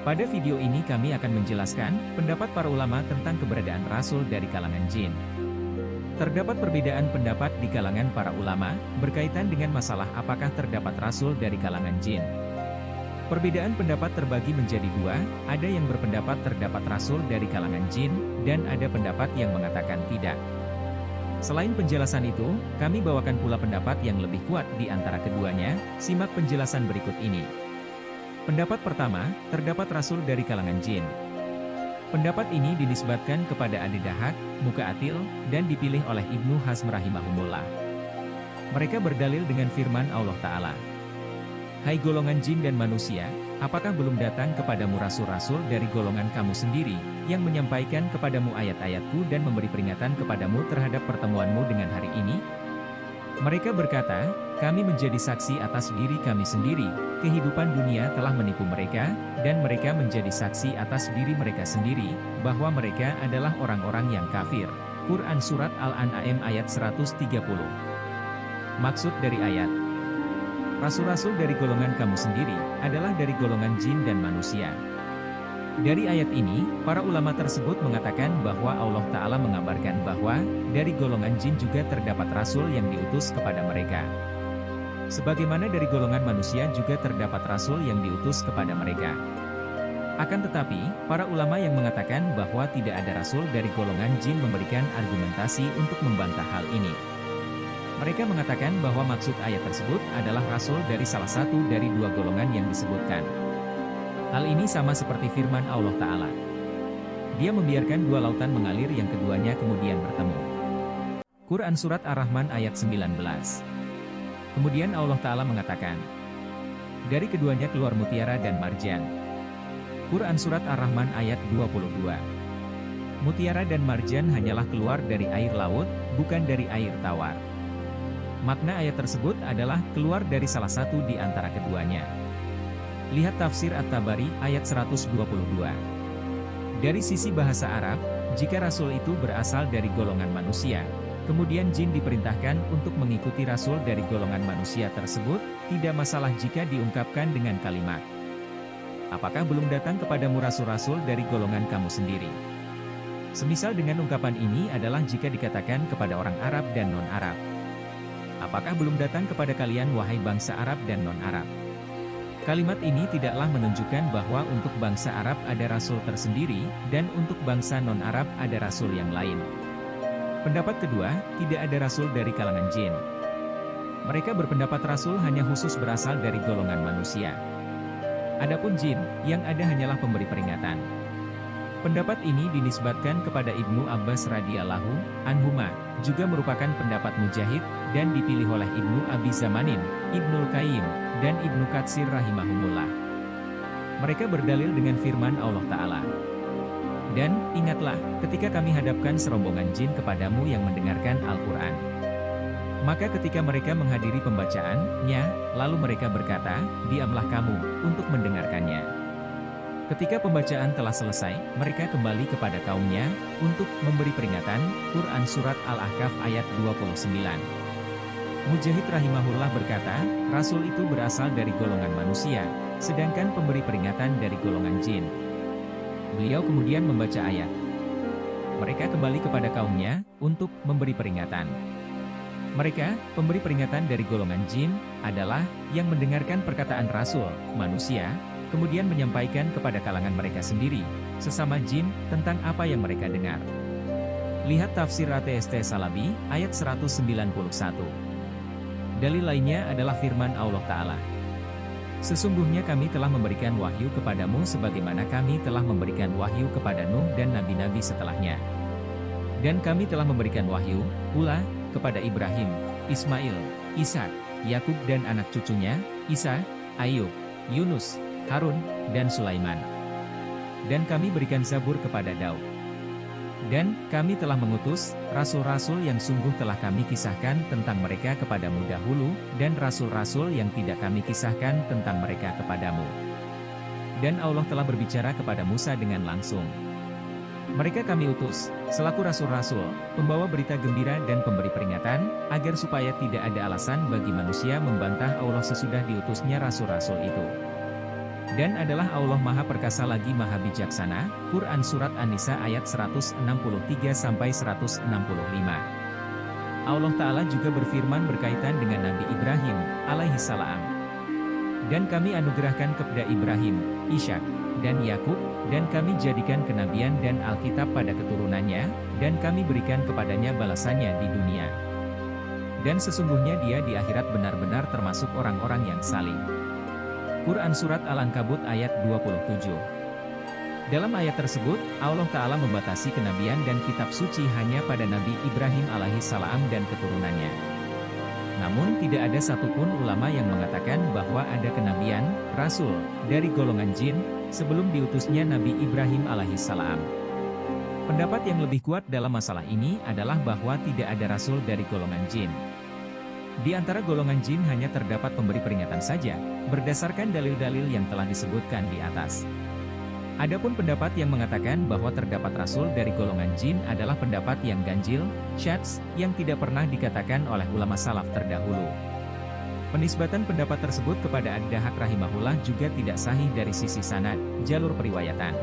Pada video ini kami akan menjelaskan pendapat para ulama tentang keberadaan rasul dari kalangan jin. Terdapat perbedaan pendapat di kalangan para ulama berkaitan dengan masalah apakah terdapat rasul dari kalangan jin. Perbedaan pendapat terbagi menjadi dua, ada yang berpendapat terdapat rasul dari kalangan jin, dan ada pendapat yang mengatakan tidak. Selain penjelasan itu, kami bawakan pula pendapat yang lebih kuat di antara keduanya, simak penjelasan berikut ini. Pendapat pertama, terdapat rasul dari kalangan jin. Pendapat ini dinisbatkan kepada Adi Dahak, Muqaatil, dan dipilih oleh Ibnu Hazm rahimahumullah. Mereka berdalil dengan firman Allah Ta'ala. Hai golongan jin dan manusia, apakah belum datang kepadamu rasul-rasul dari golongan kamu sendiri, yang menyampaikan kepadamu ayat-ayatku dan memberi peringatan kepadamu terhadap pertemuanmu dengan hari ini? Mereka berkata, kami menjadi saksi atas diri kami sendiri, kehidupan dunia telah menipu mereka, dan mereka menjadi saksi atas diri mereka sendiri, bahwa mereka adalah orang-orang yang kafir. Quran Surat Al-An'am ayat 130. Maksud dari ayat rasul-rasul dari golongan kamu sendiri, adalah dari golongan jin dan manusia. Dari ayat ini, para ulama tersebut mengatakan bahwa Allah Ta'ala mengabarkan bahwa, dari golongan jin juga terdapat rasul yang diutus kepada mereka. Sebagaimana dari golongan manusia juga terdapat rasul yang diutus kepada mereka. Akan tetapi, para ulama yang mengatakan bahwa tidak ada rasul dari golongan jin memberikan argumentasi untuk membantah hal ini. Mereka mengatakan bahwa maksud ayat tersebut adalah rasul dari salah satu dari dua golongan yang disebutkan. Hal ini sama seperti firman Allah Ta'ala. Dia membiarkan dua lautan mengalir yang keduanya kemudian bertemu. Quran Surat Ar-Rahman ayat 19. Kemudian Allah Ta'ala mengatakan, dari keduanya keluar mutiara dan marjan. Quran Surat Ar-Rahman ayat 22. Mutiara dan marjan hanyalah keluar dari air laut, bukan dari air tawar. Makna ayat tersebut adalah keluar dari salah satu di antara keduanya. Lihat tafsir At-Tabari ayat 122. Dari sisi bahasa Arab, jika rasul itu berasal dari golongan manusia, kemudian jin diperintahkan untuk mengikuti rasul dari golongan manusia tersebut, tidak masalah jika diungkapkan dengan kalimat, apakah belum datang kepadamu rasul-rasul dari golongan kamu sendiri? Semisal dengan ungkapan ini adalah jika dikatakan kepada orang Arab dan non-Arab, apakah belum datang kepada kalian wahai bangsa Arab dan non-Arab? Kalimat ini tidaklah menunjukkan bahwa untuk bangsa Arab ada rasul tersendiri, dan untuk bangsa non-Arab ada rasul yang lain. Pendapat kedua, tidak ada rasul dari kalangan jin. Mereka berpendapat rasul hanya khusus berasal dari golongan manusia. Adapun jin, yang ada hanyalah pemberi peringatan. Pendapat ini dinisbatkan kepada Ibnu Abbas radhiyallahu anhuma, juga merupakan pendapat Mujahid, dan dipilih oleh Ibnu Abi Zamanin, Ibnul Qayyim, dan Ibnu Katsir rahimahumullah. Mereka berdalil dengan firman Allah Ta'ala. Dan, ingatlah, ketika kami hadapkan serombongan jin kepadamu yang mendengarkan Al-Quran. Maka ketika mereka menghadiri pembacaannya, lalu mereka berkata, diamlah kamu, untuk mendengarkannya. Ketika pembacaan telah selesai, mereka kembali kepada kaumnya, untuk memberi peringatan. Quran Surat Al-Ahqaf ayat 29. Mujahid rahimahullah berkata, rasul itu berasal dari golongan manusia, sedangkan pemberi peringatan dari golongan jin. Beliau kemudian membaca ayat. Mereka kembali kepada kaumnya, untuk memberi peringatan. Mereka, pemberi peringatan dari golongan jin, adalah yang mendengarkan perkataan rasul, manusia, kemudian menyampaikan kepada kalangan mereka sendiri, sesama jin, tentang apa yang mereka dengar. Lihat tafsir At-Tst Salabi, ayat 191. Dalil lainnya adalah firman Allah Ta'ala. Sesungguhnya kami telah memberikan wahyu kepadamu sebagaimana kami telah memberikan wahyu kepada Nuh dan nabi-nabi setelahnya. Dan kami telah memberikan wahyu, pula, kepada Ibrahim, Ismail, Ishak, Yakub dan anak cucunya, Isa, Ayub, Yunus, Harun, dan Sulaiman. Dan kami berikan Zabur kepada Daud. Dan, kami telah mengutus, rasul-rasul yang sungguh telah kami kisahkan tentang mereka kepadamu dahulu, dan rasul-rasul yang tidak kami kisahkan tentang mereka kepadamu. Dan Allah telah berbicara kepada Musa dengan langsung. Mereka kami utus, selaku rasul-rasul, pembawa berita gembira dan pemberi peringatan, agar supaya tidak ada alasan bagi manusia membantah Allah sesudah diutusnya rasul-rasul itu. dan adalah Allah Maha Perkasa lagi Maha Bijaksana. Quran Surat An-Nisa ayat 163-165. Allah Ta'ala juga berfirman berkaitan dengan Nabi Ibrahim, alaihi salam. Dan kami anugerahkan kepada Ibrahim, Ishak, dan Yakub, dan kami jadikan kenabian dan Alkitab pada keturunannya, dan kami berikan kepadanya balasannya di dunia. Dan sesungguhnya dia di akhirat benar-benar termasuk orang-orang yang saleh. Quran Surat Al-Ankabut ayat 27. Dalam ayat tersebut, Allah Ta'ala membatasi kenabian dan kitab suci hanya pada Nabi Ibrahim alaihi salam dan keturunannya. Namun tidak ada satupun ulama yang mengatakan bahwa ada kenabian, rasul, dari golongan jin, sebelum diutusnya Nabi Ibrahim alaihi salam. Pendapat yang lebih kuat dalam masalah ini adalah bahwa tidak ada rasul dari golongan jin. Di antara golongan jin hanya terdapat pemberi peringatan saja, berdasarkan dalil-dalil yang telah disebutkan di atas. Adapun pendapat yang mengatakan bahwa terdapat rasul dari golongan jin adalah pendapat yang ganjil, syadz, yang tidak pernah dikatakan oleh ulama salaf terdahulu. Penisbatan pendapat tersebut kepada Ad-Dahhak rahimahullah juga tidak sahih dari sisi sanad, jalur periwayatan.